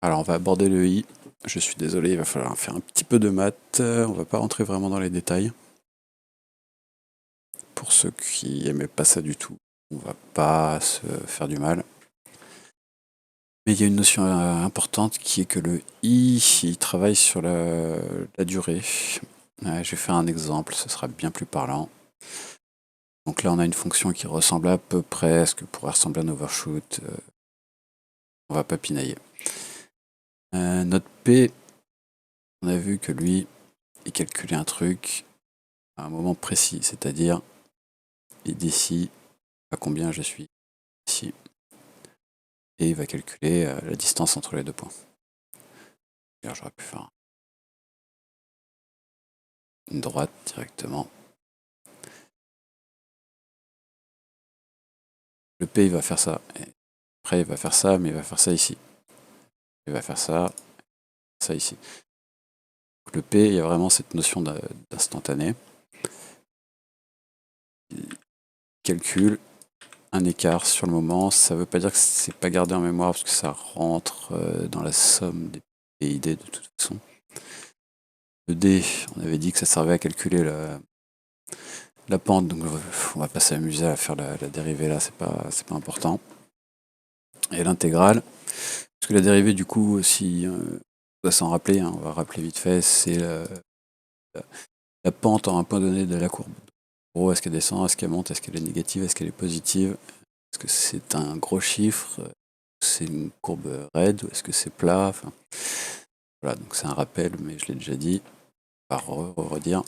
Alors on va aborder le i. Je suis désolé, il va falloir faire un petit peu de maths. On va pas rentrer vraiment dans les détails. Pour ceux qui aimaient pas ça du tout, on va pas se faire du mal. Mais il y a une notion importante qui est que le i, il travaille sur la durée. Je vais faire un exemple, ce sera bien plus parlant. Donc là, on a une fonction qui ressemble à peu près à ce que pourrait ressembler à un overshoot. On va pas pinailler. Notre p, on a vu que lui, il calculait un truc à un moment précis, c'est-à-dire il dit ici à combien je suis ici. Et il va calculer la distance entre les deux points. Alors j'aurais pu faire une droite directement. Le P il va faire ça. Et après il va faire ça, mais il va faire ça ici. Il va faire ça ici. Donc, le P, il y a vraiment cette notion d'instantané. Il calcule un écart sur le moment. Ça ne veut pas dire que c'est pas gardé en mémoire parce que ça rentre dans la somme des PID de toute façon. Le D, on avait dit que ça servait à calculer la pente, donc on va pas s'amuser à faire la dérivée là, c'est pas important. Et l'intégrale, parce que la dérivée du coup, si on doit s'en rappeler, hein, on va rappeler vite fait, c'est la pente en un point donné de la courbe. En gros, est-ce qu'elle descend, est-ce qu'elle monte, est-ce qu'elle est négative, est-ce qu'elle est positive, est-ce que c'est un gros chiffre, c'est une courbe raide, ou est-ce que c'est plat, enfin, voilà, donc c'est un rappel, mais je l'ai déjà dit, on va redire.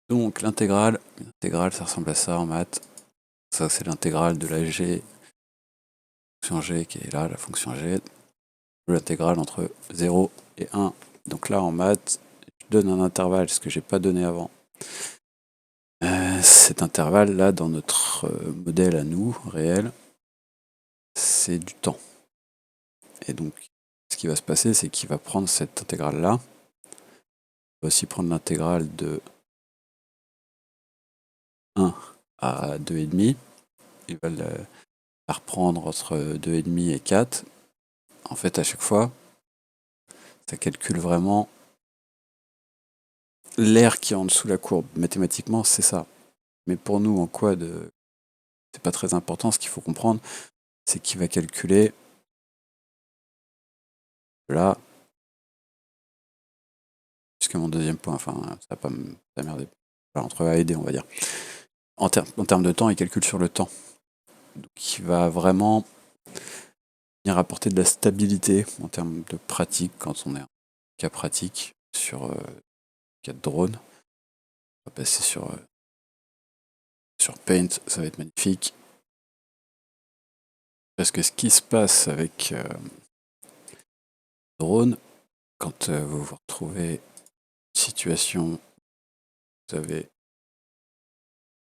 Donc l'intégrale, ça ressemble à ça en maths. Ça, c'est l'intégrale de la g, fonction g qui est là, la fonction g, de l'intégrale entre 0 et 1. Donc là, en maths, je donne un intervalle, ce que j'ai pas donné avant. Cet intervalle-là, dans notre modèle à nous, réel, c'est du temps. Et donc, ce qui va se passer, c'est qu'il va prendre cette intégrale-là, il va aussi prendre l'intégrale de 1 à 2,5. Il va la reprendre entre 2,5 et 4. En fait, à chaque fois, ça calcule vraiment l'air qui est en dessous de la courbe. Mathématiquement, c'est ça. Mais pour nous, en quoi c'est pas très important. Ce qu'il faut comprendre, c'est qu'il va calculer là jusqu'à mon deuxième point. Enfin, ça va pas s'emmerder. Enfin, entre A et D, on va dire. En termes de temps, il calcule sur le temps. Donc, il va vraiment venir apporter de la stabilité en termes de pratique quand on est en cas pratique sur cas de drone. On va passer sur Paint, ça va être magnifique. Parce que ce qui se passe avec drone, quand vous vous retrouvez une situation, vous avez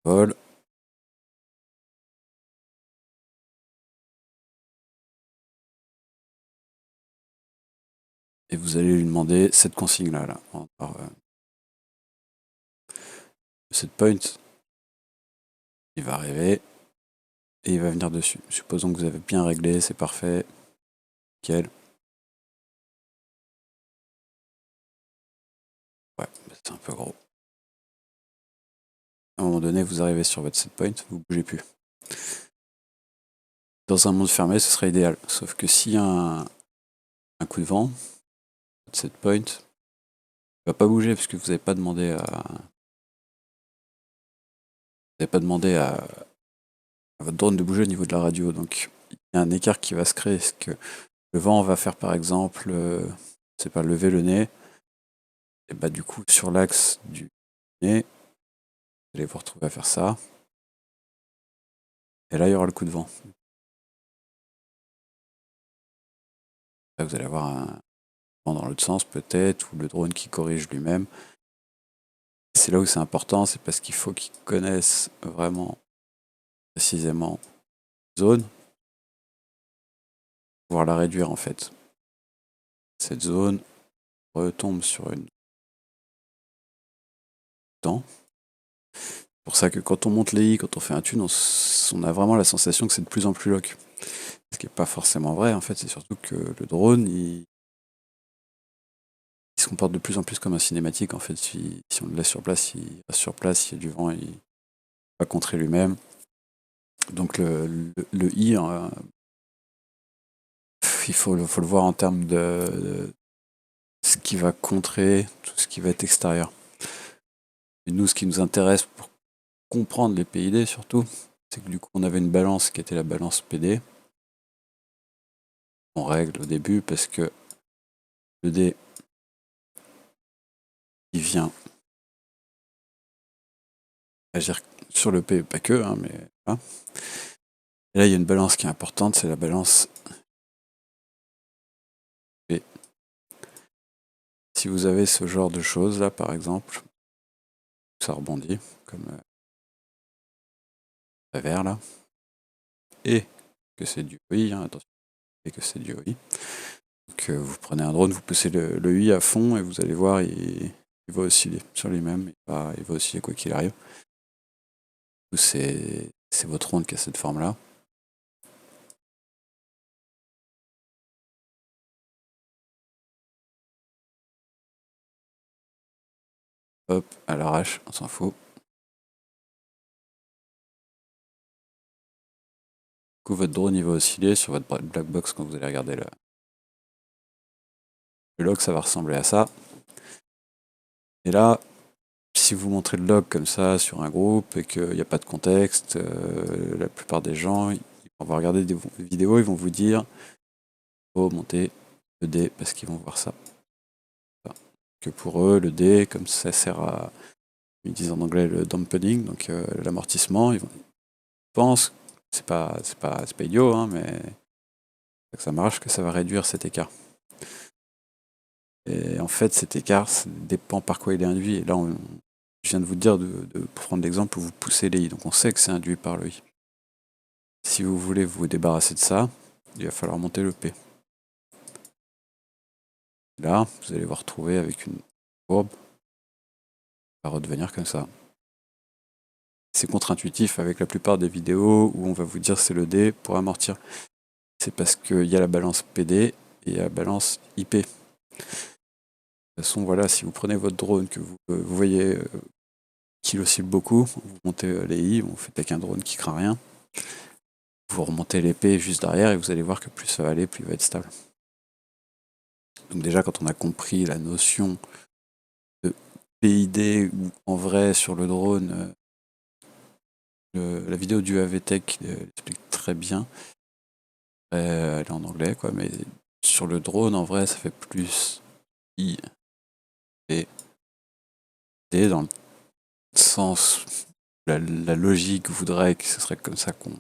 vol, et vous allez lui demander cette consigne-là. Là, cette point, il va arriver et il va venir dessus. Supposons que vous avez bien réglé, c'est parfait, nickel. Ouais, c'est un peu gros. À un moment donné, vous arrivez sur votre set point, vous bougez plus. Dans un monde fermé, ce serait idéal. Sauf que s'il y a un coup de vent, votre set point ne va pas bouger parce que vous n'avez pas demandé à votre drone de bouger au niveau de la radio. Donc il y a un écart qui va se créer. Est-ce que le vent va faire par exemple, c'est pas lever le nez, et bah du coup sur l'axe du nez, vous allez vous retrouver à faire ça. Et là il y aura le coup de vent. Là, vous allez avoir un vent dans l'autre sens peut-être, ou le drone qui corrige lui-même. C'est là où c'est important, c'est parce qu'il faut qu'ils connaissent vraiment précisément la zone, pouvoir la réduire en fait. Cette zone retombe sur une temps. C'est pour ça que quand on monte les i, quand on fait un tune, on a vraiment la sensation que c'est de plus en plus lock. Ce qui n'est pas forcément vrai, en fait, c'est surtout que le drone, il se comporte de plus en plus comme un cinématique, en fait. Si on le laisse sur place, il reste sur place, s'il y a du vent, il va contrer lui-même. Donc le I, il faut le voir en termes de ce qui va contrer tout ce qui va être extérieur. Et nous, ce qui nous intéresse pour comprendre les PID surtout, c'est que du coup, on avait une balance qui était la balance PD. On règle au début parce que le D, il vient agir sur le P, pas que, hein, mais voilà. Et là, il y a une balance qui est importante, c'est la balance P. Si vous avez ce genre de choses là, par exemple, ça rebondit, comme la vert là, et que c'est du OI, hein, attention, et que c'est du OI. Donc vous prenez un drone, vous poussez le UI à fond et vous allez voir, il va osciller sur lui-même, il va osciller quoi qu'il arrive. C'est votre drone qui a cette forme-là. Hop, à l'arrache, on s'en fout. Du coup, votre drone il va osciller sur votre black box quand vous allez regarder le log, ça va ressembler à ça. Et là, si vous montrez le log comme ça sur un groupe et qu'il n'y a pas de contexte, la plupart des gens, ils vont regarder des vidéos, ils vont vous dire faut monter le D parce qu'ils vont voir ça. Que pour eux, le D, comme ça sert à, ils disent en anglais le dampening, donc l'amortissement, ils pensent, c'est pas idiot, hein, mais que ça marche, que ça va réduire cet écart. Et en fait, cet écart, ça dépend par quoi il est induit. Et là, je viens de vous dire de prendre l'exemple où vous poussez les I. Donc on sait que c'est induit par le I. Si vous voulez vous débarrasser de ça, il va falloir monter le P. Là, vous allez vous retrouver avec une courbe qui va redevenir comme ça. C'est contre-intuitif avec la plupart des vidéos où on va vous dire c'est le D pour amortir. C'est parce qu'il y a la balance PD et la balance IP. De toute façon, voilà, si vous prenez votre drone, que vous voyez qu'il oscille beaucoup, vous montez les I, vous faites avec un drone qui craint rien, vous remontez l'épée juste derrière et vous allez voir que plus ça va aller, plus il va être stable. Donc déjà, quand on a compris la notion de PID, ou en vrai sur le drone, la vidéo du AVTech l'explique très bien. Elle est en anglais, quoi, mais sur le drone, en vrai, ça fait plus I et D dans le sens, la logique voudrait que ce serait comme ça qu'on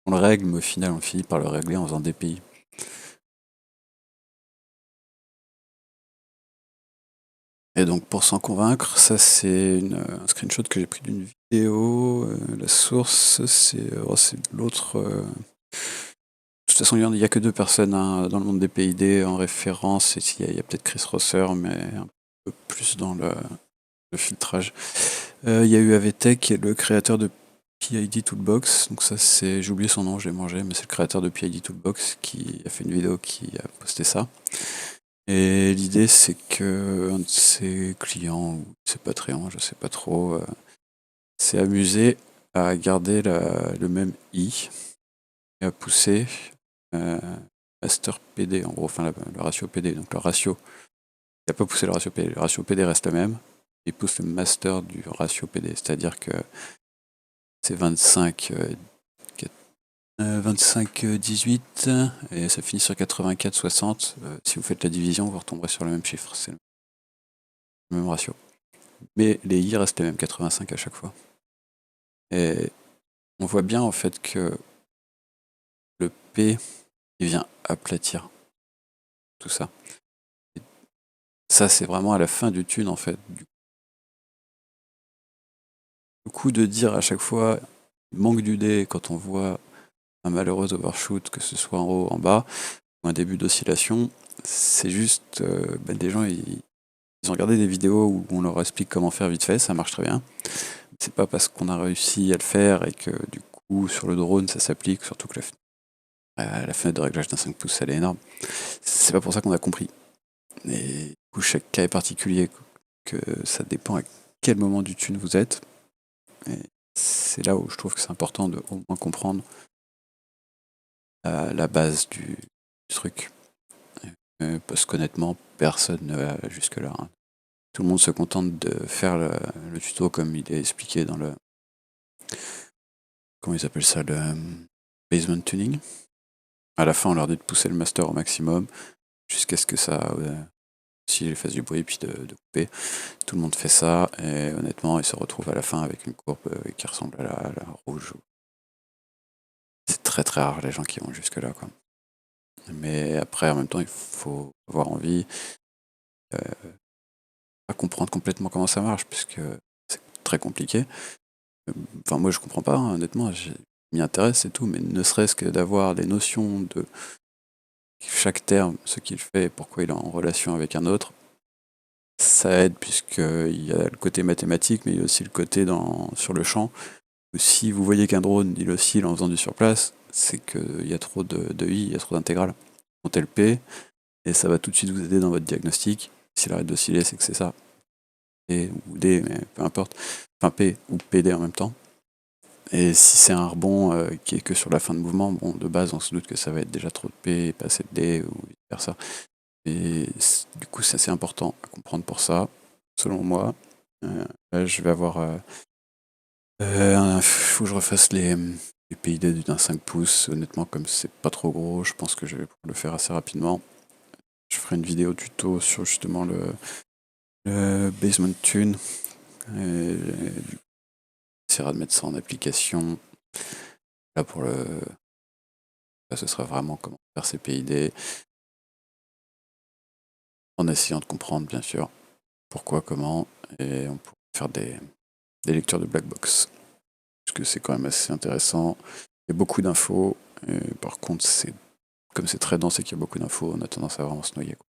le règle, mais au final, on finit par le régler en faisant des pays. Et donc, pour s'en convaincre, ça, c'est un screenshot que j'ai pris d'une vidéo. La source, c'est l'autre. De toute façon, il n'y a que deux personnes hein, dans le monde des PID en référence. Il y a peut-être Chris Rosser, mais un peu plus dans le filtrage. Il y a eu AVTech, qui est le créateur de PID Toolbox. Donc ça, j'ai oublié son nom, j'ai mangé, mais c'est le créateur de PID Toolbox qui a fait une vidéo qui a posté ça. Et l'idée, c'est que un de ses clients ou de ses Patreons, je sais pas trop, s'est amusé à garder le même I et à pousser master PD, en gros, enfin le ratio PD. Donc le ratio, il n'a pas poussé le ratio PD reste le même. Il pousse le master du ratio PD, c'est-à-dire que c'est 25, 18 et ça finit sur 84, 60. Si vous faites la division, vous retomberez sur le même chiffre. C'est le même ratio. Mais les I restent les mêmes, 85 à chaque fois. Et on voit bien en fait que le P, il vient aplatir tout ça. Et ça, c'est vraiment à la fin du tune en fait. Le coup de dire à chaque fois, il manque du dé quand on voit un malheureux overshoot, que ce soit en haut, en bas, ou un début d'oscillation, c'est juste des gens, ils ont regardé des vidéos où on leur explique comment faire vite fait, ça marche très bien. C'est pas parce qu'on a réussi à le faire et que du coup sur le drone ça s'applique, surtout que La fenêtre de réglage d'un 5 pouces, elle est énorme. C'est pas pour ça qu'on a compris. Et du coup, chaque cas est particulier, que ça dépend à quel moment du tune vous êtes. Et c'est là où je trouve que c'est important de au moins comprendre la base du truc. Parce qu'honnêtement, personne ne va jusque-là, hein. Tout le monde se contente de faire le tuto comme il est expliqué dans le. Comment ils appellent ça? Le basement tuning. À la fin, on leur dit de pousser le master au maximum jusqu'à ce que ça. S'il fasse du bruit, puis de couper. Tout le monde fait ça, et honnêtement, ils se retrouvent à la fin avec une courbe qui ressemble à la rouge. C'est très très rare les gens qui vont jusque-là, quoi. Mais après, en même temps, il faut avoir envie, à comprendre complètement comment ça marche, puisque c'est très compliqué. Enfin, moi, je comprends pas, hein, honnêtement, je m'y intéresse et tout, mais ne serait-ce que d'avoir des notions de chaque terme, ce qu'il fait, pourquoi il est en relation avec un autre, ça aide, puisqu'il y a le côté mathématique, mais il y a aussi le côté sur le champ. Si vous voyez qu'un drone il oscille en faisant du surplace, c'est qu'il y a trop de i, il y a trop d'intégrales. Montez le p, et ça va tout de suite vous aider dans votre diagnostic. S'il arrête d'osciller, c'est que c'est ça. P ou D, mais peu importe. Enfin P ou PD en même temps. Et si c'est un rebond qui est que sur la fin de mouvement, bon, de base, on se doute que ça va être déjà trop de P et pas assez de D, ou vice versa. Et du coup, c'est assez important à comprendre pour ça, selon moi. Là, je vais avoir. Faut que je refasse les PID d'un 5 pouces. Honnêtement, comme c'est pas trop gros, je pense que je vais pouvoir le faire assez rapidement. Je ferai une vidéo tuto sur justement le basement tune. Et essaiera de mettre ça en application. Là, là, ce sera vraiment comment faire ces PID. En essayant de comprendre, bien sûr, pourquoi, comment. Et on pourra faire des lectures de black box. Parce que c'est quand même assez intéressant. Il y a beaucoup d'infos. Par contre, comme c'est très dense et qu'il y a beaucoup d'infos, on a tendance à vraiment se noyer, quoi.